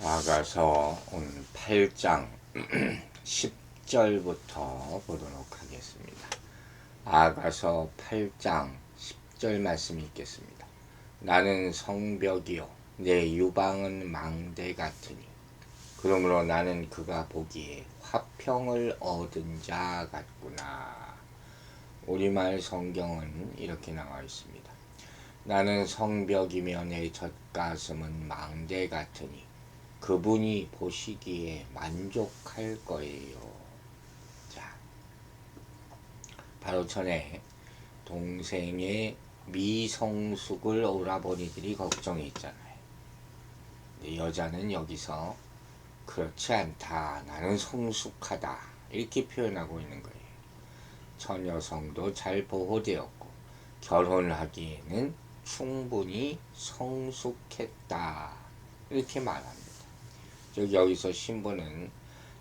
아가서 오늘 8장 10절부터 보도록 하겠습니다. 아가서 8장 10절 말씀 읽겠습니다. 나는 성벽이요 내 유방은 망대 같으니 그러므로 나는 그가 보기에 화평을 얻은 자 같구나. 우리말 성경은 이렇게 나와 있습니다. 나는 성벽이며 내 젖가슴은 망대 같으니 그분이 보시기에 만족할 거예요. 자, 바로 전에 동생의 미성숙을 오라버니들이 걱정했잖아요. 근데 여자는 여기서 그렇지 않다, 나는 성숙하다 이렇게 표현하고 있는 거예요. 처녀성도 잘 보호되었고 결혼하기에는 충분히 성숙했다 이렇게 말합니다. 즉 여기서 신부는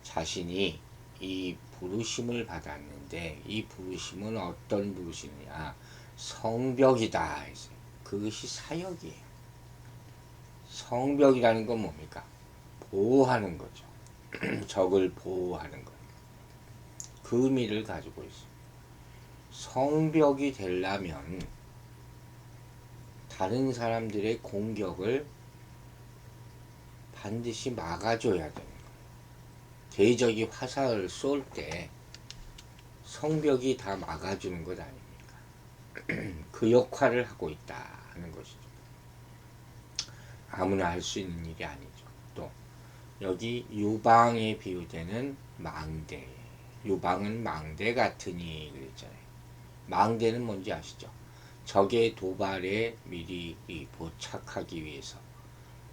자신이 이 부르심을 받았는데 이 부르심은 어떤 부르심이냐, 성벽이다. 그것이 사역이에요. 성벽이라는 건 뭡니까? 보호하는 거죠. 적을 보호하는 거예요. 그 의미를 가지고 있어요. 성벽이 되려면 다른 사람들의 공격을 반드시 막아줘야 되는 거예요. 대적이 화살을 쏠 때 성벽이 다 막아주는 것 아닙니까? 그 역할을 하고 있다는 것이죠. 아무나 할 수 있는 일이 아니죠. 또 여기 유방에 비유되는 망대, 유방은 망대 같으니 그랬잖아요. 망대는 뭔지 아시죠? 적의 도발에 미리 포착하기 위해서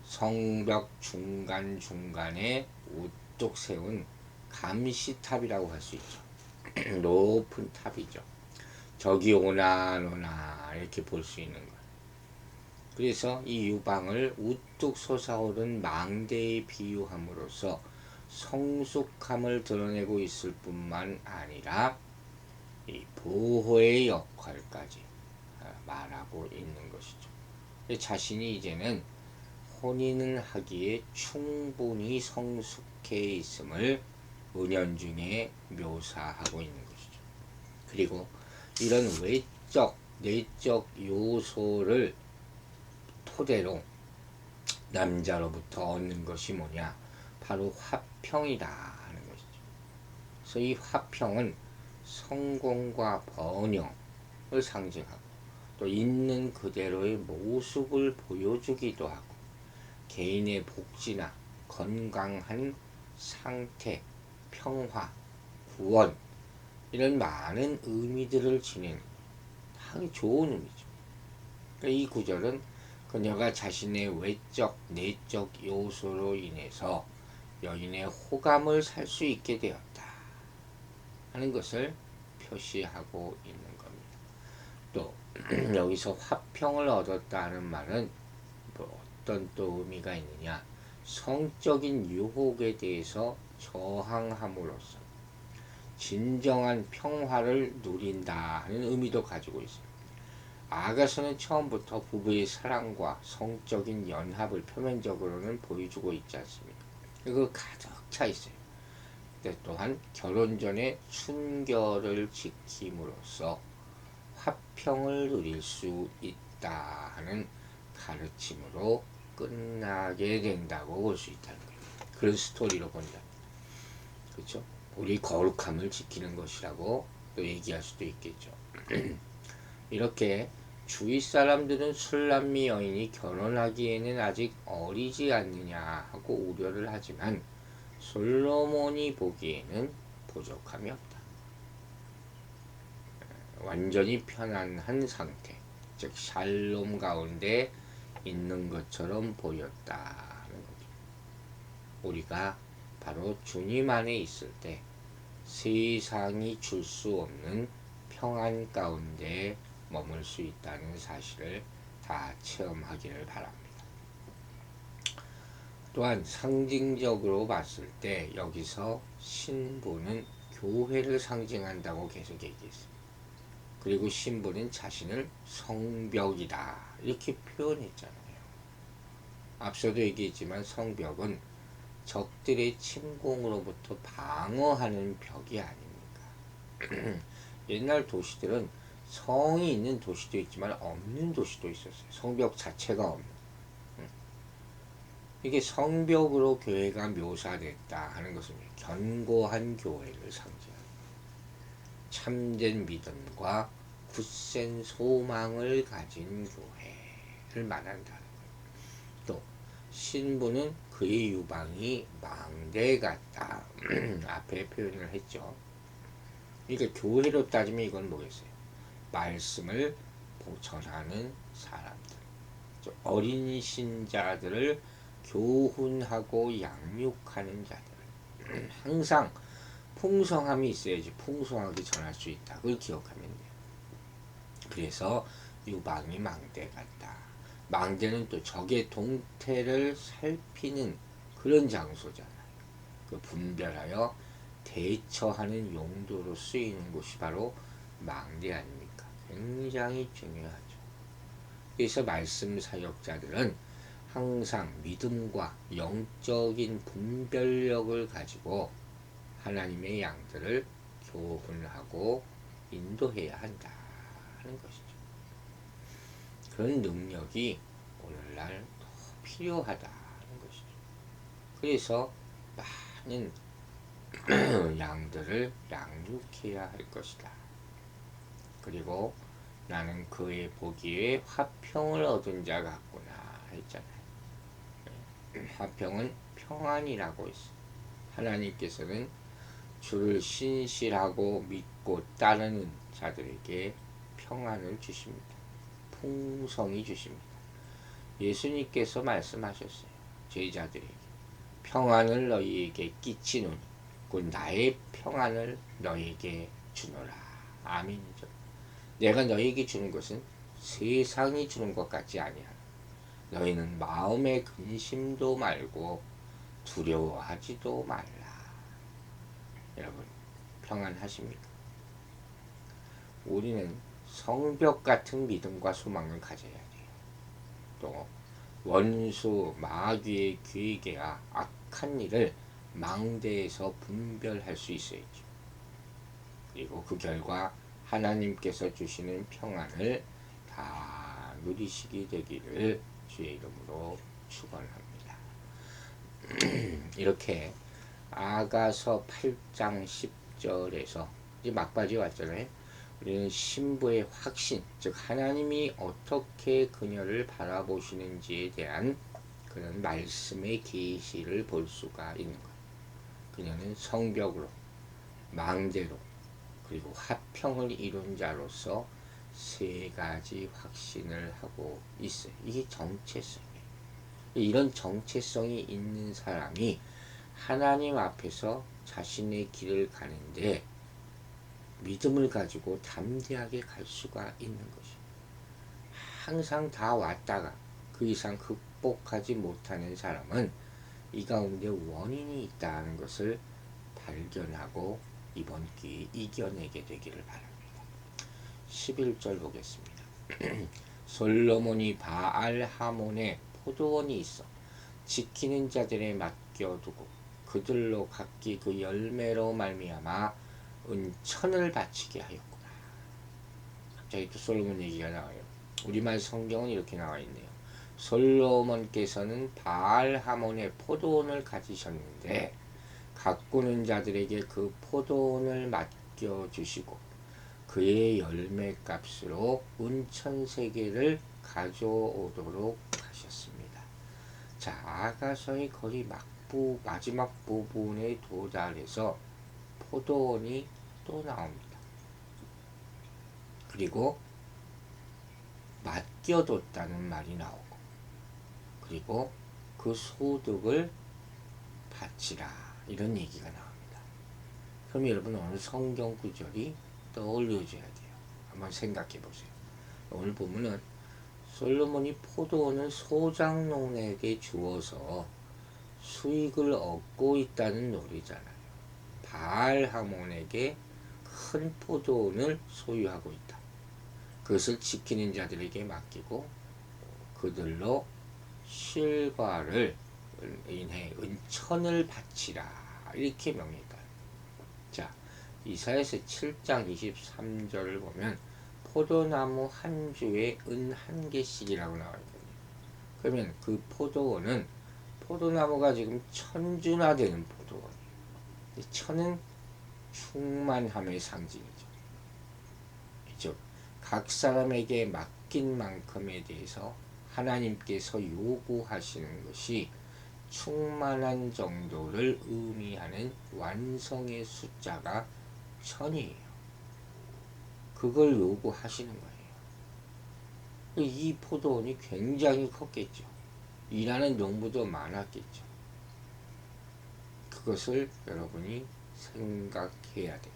성벽 중간중간에 우뚝 세운 감시탑이라고 할 수 있죠. 높은 탑이죠. 적이 오나 안 오나 이렇게 볼 수 있는 거예요. 그래서 이 유방을 우뚝 솟아오른 망대에 비유함으로써 성숙함을 드러내고 있을 뿐만 아니라 이 보호의 역할까지 말하고 있는 것이죠. 자신이 이제는 혼인을 하기에 충분히 성숙해 있음을 은연중에 묘사하고 있는 것이죠. 그리고 이런 외적, 내적 요소를 토대로 남자로부터 얻는 것이 뭐냐? 바로 화평이다 하는 것이죠. 그래서 이 화평은 성공과 번영을 상징하고 또 있는 그대로의 모습을 보여주기도 하고 개인의 복지나 건강한 상태, 평화, 구원 이런 많은 의미들을 지닌 상당히 좋은 의미죠. 그러니까 이 구절은 그녀가 자신의 외적, 내적 요소로 인해서 여인의 호감을 살 수 있게 되었다 하는 것을 표시하고 있는 겁니다. 또 여기서 화평을 얻었다는 말은 어떤 또 의미가 있느냐, 성적인 유혹에 대해서 저항함으로써 진정한 평화를 누린다 하는 의미도 가지고 있습니다. 아가서는 처음부터 부부의 사랑과 성적인 연합을 표면적으로는 보여주고 있지 않습니까? 그거 가득 차 있어요. 근데 또한 결혼 전에 순결을 지킴으로써 화평을 누릴 수 있다 하는 가르침으로 끝나게 된다고 볼 수 있다는 거예요. 그런 스토리로 본다. 그렇죠? 우리 거룩함을 지키는 것이라고 또 얘기할 수도 있겠죠. 이렇게 주위 사람들은 술람미 여인이 결혼하기에는 아직 어리지 않느냐 하고 우려를 하지만 솔로몬이 보기에는 부족함이 없다. 완전히 편안한 상태, 즉 샬롬 가운데 있는 것처럼 보였다는 거죠. 우리가 바로 주님 안에 있을 때 세상이 줄 수 없는 평안 가운데 머물 수 있다는 사실을 다 체험하기를 바랍니다. 또한 상징적으로 봤을 때 여기서 신부는 교회를 상징한다고 계속 얘기했습니다. 그리고 신부는 자신을 성벽이다 이렇게 표현했잖아요. 앞서도 얘기했지만 성벽은 적들의 침공으로부터 방어하는 벽이 아닙니까? 옛날 도시들은 성이 있는 도시도 있지만 없는 도시도 있었어요. 성벽 자체가 없는. 이게 성벽으로 교회가 묘사됐다 하는 것은 견고한 교회를 상징합니다. 참된 믿음과 굳센 소망을 가진 교회를 말한다는 거예요. 또 신부는 그의 유방이 망대 같다. 앞에 표현을 했죠. 그러니까 교회로 따지면 이건 뭐겠어요? 말씀을 전하는 사람들, 어린 신자들을 교훈하고 양육하는 자들. 항상 풍성함이 있어야지 풍성하게 전할 수 있다. 그걸 기억하면 돼요. 그래서 유방이 망대 같다. 망대는 또 적의 동태를 살피는 그런 장소잖아요. 그 분별하여 대처하는 용도로 쓰이는 곳이 바로 망대 아닙니까? 굉장히 중요하죠. 그래서 말씀 사역자들은 항상 믿음과 영적인 분별력을 가지고 하나님의 양들을 교훈하고 인도해야 한다 하는 것이죠. 그런 능력이 오늘날 더 필요하다 하는 것이죠. 그래서 많은 양들을 양육해야 할 것이다. 그리고 나는 그의 보기에 화평을 얻은 자 같구나 했잖아요. 화평은 평안이라고 했어요. 하나님께서는 주를 신실하고 믿고 따르는 자들에게 평안을 주십니다. 풍성히 주십니다. 예수님께서 말씀하셨어요. 제자들에게 평안을 너희에게 끼치노니 곧 나의 평안을 너희에게 주노라. 아멘이죠. 내가 너희에게 주는 것은 세상이 주는 것 같지 아니하노. 너희는 마음의 근심도 말고 두려워하지도 말라. 여러분 평안하십니까? 우리는 성벽 같은 믿음과 소망을 가져야 돼요. 또 원수 마귀의 계획이야 악한 일을 망대에서 분별할 수 있어야죠. 그리고 그 결과 하나님께서 주시는 평안을 다 누리시게 되기를 주의 이름으로 축원합니다. 이렇게 아가서 8장 10절에서 이제 막바지 왔잖아요. 우리는 신부의 확신, 즉 하나님이 어떻게 그녀를 바라보시는지에 대한 그런 말씀의 계시를 볼 수가 있는 거예요. 그녀는 성벽으로, 망대로, 그리고 화평을 이룬 자로서 세 가지 확신을 하고 있어요. 이게 정체성이에요. 이런 정체성이 있는 사람이 하나님 앞에서 자신의 길을 가는데 믿음을 가지고 담대하게 갈 수가 있는 것이에요. 항상 다 왔다가 그 이상 극복하지 못하는 사람은 이 가운데 원인이 있다는 것을 발견하고 이번 기회에 이겨내게 되기를 바랍니다. 11절 보겠습니다. 솔로몬이 바알 하몬에 포도원이 있어 지키는 자들에 맡겨두고 그들로 각기 그 열매로 말미암아 은천을 바치게 하였구나. 갑자기 또 솔로몬 얘기가 나와요. 우리말 성경은 이렇게 나와 있네요. 솔로몬께서는 바알 하몬의 포도원을 가지셨는데 가꾸는 자들에게 그 포도원을 맡겨주시고 그의 열매값으로 은천 3개를 가져오도록 하셨습니다. 자, 아가서의 거의 마지막 부분에 도달해서 포도원이 또 나옵니다. 그리고 맡겨뒀다는 말이 나오고 그리고 그 소득을 바치라 이런 얘기가 나옵니다. 그럼 여러분 오늘 성경 구절이 떠올려줘야 돼요. 한번 생각해 보세요. 오늘 보면은 솔로몬이 포도원을 소장농에게 주어서 수익을 얻고 있다는 논리잖아요. 바알 하몬에게 큰 포도원을 소유하고 있다. 그것을 지키는 자들에게 맡기고 그들로 실과를 인해 은천을 바치라 이렇게 명했다. 자, 이사야서 7장 23절을 보면 포도나무 한 주에 은 한 개씩이라고 나와 있거든요. 그러면 그 포도원은 포도나무가 지금 1000주나 되는 포도원이에요. 천은 충만함의 상징이죠. 즉, 각 사람에게 맡긴 만큼에 대해서 하나님께서 요구하시는 것이 충만한 정도를 의미하는 완성의 숫자가 1000이에요. 그걸 요구하시는 거예요. 이 포도원이 굉장히 컸겠죠. 일하는 농부도 많았겠죠. 그것을 여러분이 생각해야 돼요.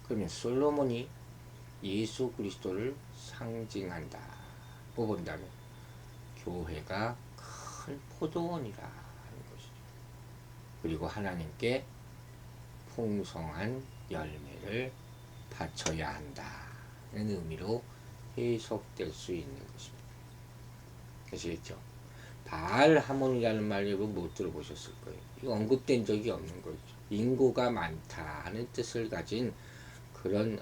그러면 솔로몬이 예수 그리스도를 상징한다고 본다면 교회가 큰 포도원이라 하는 것이죠. 그리고 하나님께 풍성한 열매를 바쳐야 한다는 의미로 해석될 수 있는 것입니다. 아시겠죠? 바알 하몬이라는 말 여러분 못 들어보셨을 거예요. 이거 언급된 적이 없는 거죠. 인구가 많다는 뜻을 가진 그런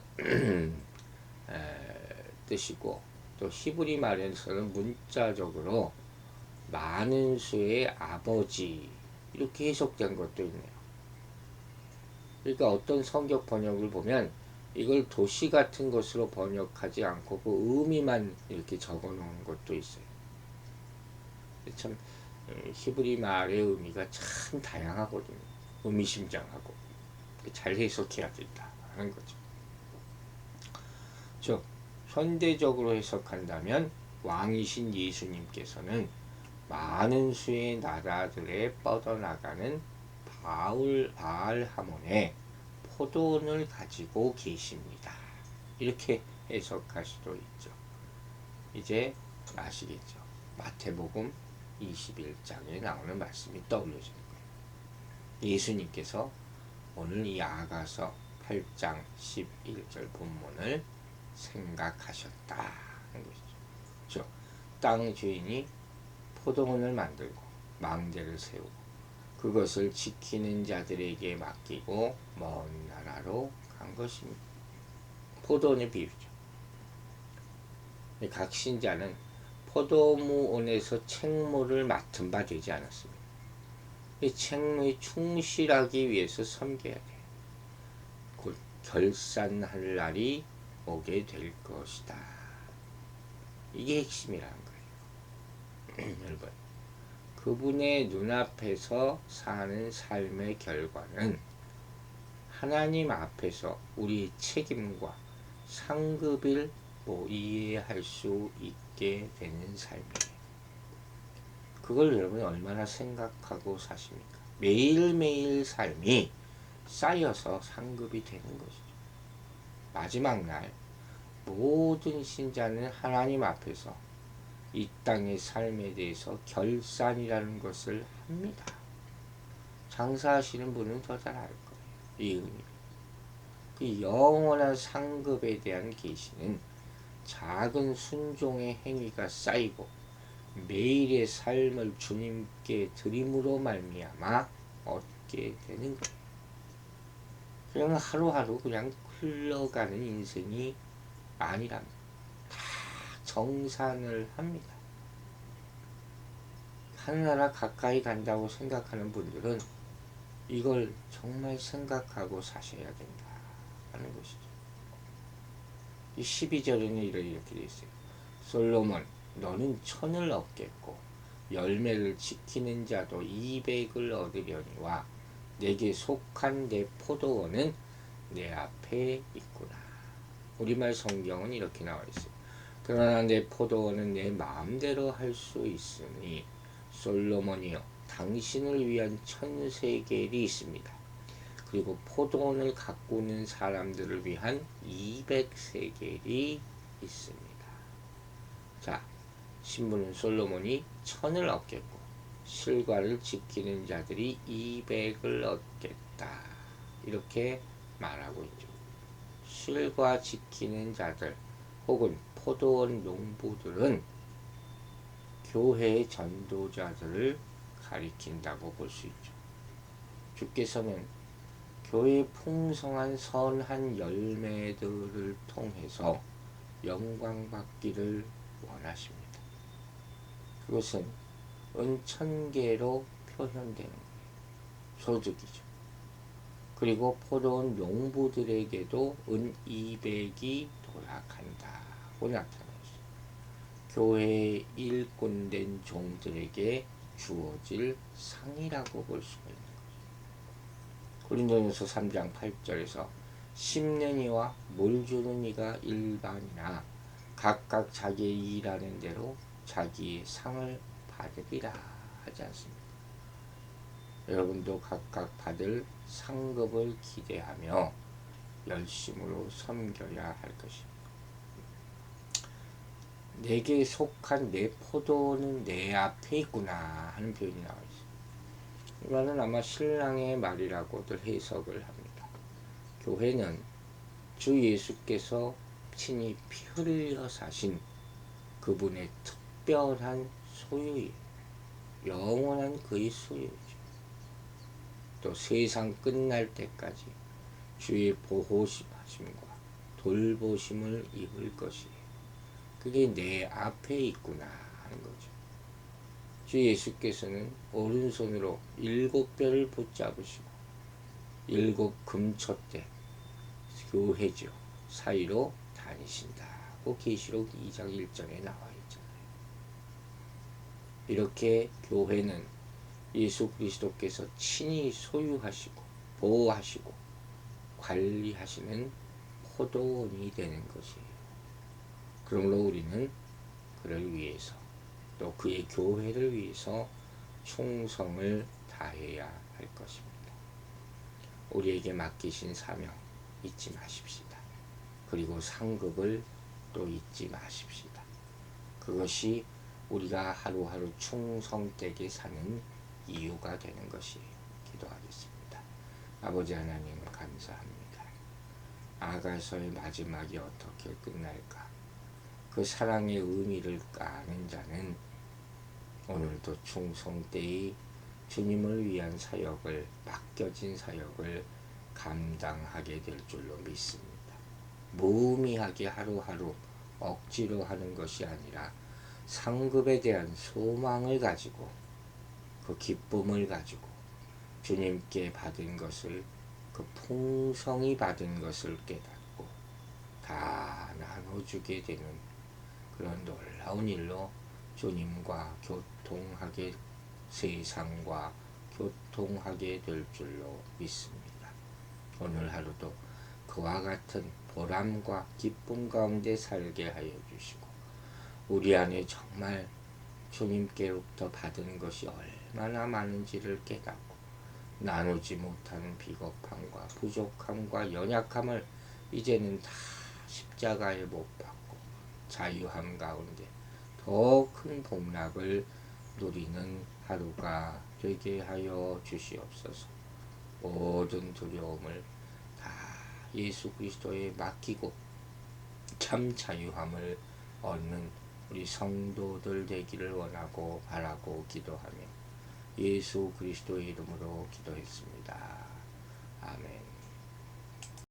뜻이고, 또 히브리 말에서는 문자적으로 많은 수의 아버지 이렇게 해석된 것도 있네요. 그러니까 어떤 성격 번역을 보면 이걸 도시 같은 것으로 번역하지 않고 그 의미만 이렇게 적어 놓은 것도 있어요. 참 히브리 말의 의미가 참 다양하거든요. 의미심장하고 잘 해석해야 된다 하는 거죠. 즉 현대적으로 해석한다면 왕이신 예수님께서는 많은 수의 나라들에 뻗어나가는 바알 하몬의 포도원을 가지고 계십니다. 이렇게 해석할 수도 있죠. 이제 아시겠죠? 마태복음 21장에 나오는 말씀이 떠올려지는 거예요. 예수님께서 오늘 이 아가서 8장 11절 본문을 생각하셨다 하는 것이죠. 즉, 땅 주인이 포도원을 만들고 망대를 세우고 그것을 지키는 자들에게 맡기고 먼 나라로 간 것입니다. 포도원의 비유죠. 각 신자는 포도무원에서 책무를 맡은 바 되지 않았습니다. 이 책무에 충실하기 위해서 섬겨야 돼요. 곧 결산할 날이 오게 될 것이다. 이게 핵심이라는 거예요. 여러분, 그분의 눈앞에서 사는 삶의 결과는 하나님 앞에서 우리의 책임과 상급을 이해할 수 있게 되는 삶이에요. 그걸 여러분이 얼마나 생각하고 사십니까? 매일매일 삶이 쌓여서 상급이 되는 것이죠. 마지막 날 모든 신자는 하나님 앞에서 이 땅의 삶에 대해서 결산이라는 것을 합니다. 장사하시는 분은 더 잘 알 거예요. 이 의미. 그 영원한 상급에 대한 계시는 작은 순종의 행위가 쌓이고 매일의 삶을 주님께 드림으로 말미암아 얻게 되는 거예요. 그냥 하루하루 그냥 흘러가는 인생이 아니랍니다. 다 정산을 합니다. 하늘나라 가까이 간다고 생각하는 분들은 이걸 정말 생각하고 사셔야 된다 하는 것이죠. 이 12절에는 이렇게 되어 있어요. 솔로몬, 너는 1000을 얻겠고 열매를 지키는 자도 200을 얻으려니와 내게 속한 내 포도원은 내 앞에 있구나. 우리말 성경은 이렇게 나와 있어요. 그러나 내 포도원은 내 마음대로 할 수 있으니 솔로몬이여, 당신을 위한 1000세겔이 있습니다. 그리고 포도원을 가꾸는 사람들을 위한 200세겔이 있습니다. 자, 신부는 솔로몬이 1000을 얻겠고 실과를 지키는 자들이 200을 얻겠다. 이렇게 말하고 있죠. 실과 지키는 자들 혹은 포도원 농부들은 교회의 전도자들을 가리킨다고 볼 수 있죠. 주께서는 교회의 풍성한 선한 열매들을 통해서 영광받기를 원하십니다. 그것은 은 1000개로 표현되는 거예요. 소득이죠. 그리고 포도원 농부들에게도 은 200이 돌아간다고 나타나죠. 교회의 일꾼된 종들에게 주어질 상이라고 볼 수가 있는 거죠. 고린도전서 3장 8절에서 심는 이와 물 주는 이가 일반이나 각각 자기의 일하는 대로 자기의 상을 받으리라 하지 않습니까? 여러분도 각각 받을 상급을 기대하며 열심으로 섬겨야 할 것입니다. 내게 속한 내 포도는 내 앞에 있구나 하는 표현이 나와 있습니다. 이거는 아마 신랑의 말이라고들 해석을 합니다. 교회는 주 예수께서 친히 피 흘려 사신 그분의 특별한 소유예요. 영원한 그의 소유죠. 또 세상 끝날 때까지 주의 보호하심과 돌보심을 입을 것이에요. 그게 내 앞에 있구나 하는 거죠. 주 예수께서는 오른손으로 7뼈를 붙잡으시고 7 금초대 교회죠. 사이로 다니신다고 계시록 2장 1절에 나와 있잖아요. 이렇게 교회는 예수 그리스도께서 친히 소유하시고 보호하시고 관리하시는 포도원이 되는 것이에요. 그러므로 우리는 그를 위해서 또 그의 교회를 위해서 충성을 다해야 할 것입니다. 우리에게 맡기신 사명 잊지 마십시다. 그리고 상급을 또 잊지 마십시다. 그것이 우리가 하루하루 충성되게 사는 이유가 되는 것이에요. 기도하겠습니다. 아버지 하나님 감사합니다. 아가서의 마지막이 어떻게 끝날까? 그 사랑의 의미를 아는 자는 오늘도 충성되이 주님을 위한 사역을, 맡겨진 사역을 감당하게 될 줄로 믿습니다. 무의미하게 하루하루 억지로 하는 것이 아니라 상급에 대한 소망을 가지고 그 기쁨을 가지고 주님께 받은 것을, 그 풍성히 받은 것을 깨닫고 다 나눠주게 되는 그런 놀라운 일로 주님과 교통하게, 세상과 교통하게 될 줄로 믿습니다. 오늘 하루도 그와 같은 보람과 기쁨 가운데 살게 하여 주시고 우리 안에 정말 주님께로부터 받은 것이 얼마나 많은지를 깨닫고 나누지 못하는 비겁함과 부족함과 연약함을 이제는 다 십자가에 못 박고 자유함 가운데 더 큰 복락을 누리는 하루가 되게 하여 주시옵소서. 모든 두려움을 다 예수 그리스도에 맡기고 참 자유함을 얻는 우리 성도들 되기를 원하고 바라고 기도하며 예수 그리스도의 이름으로 기도했습니다. 아멘.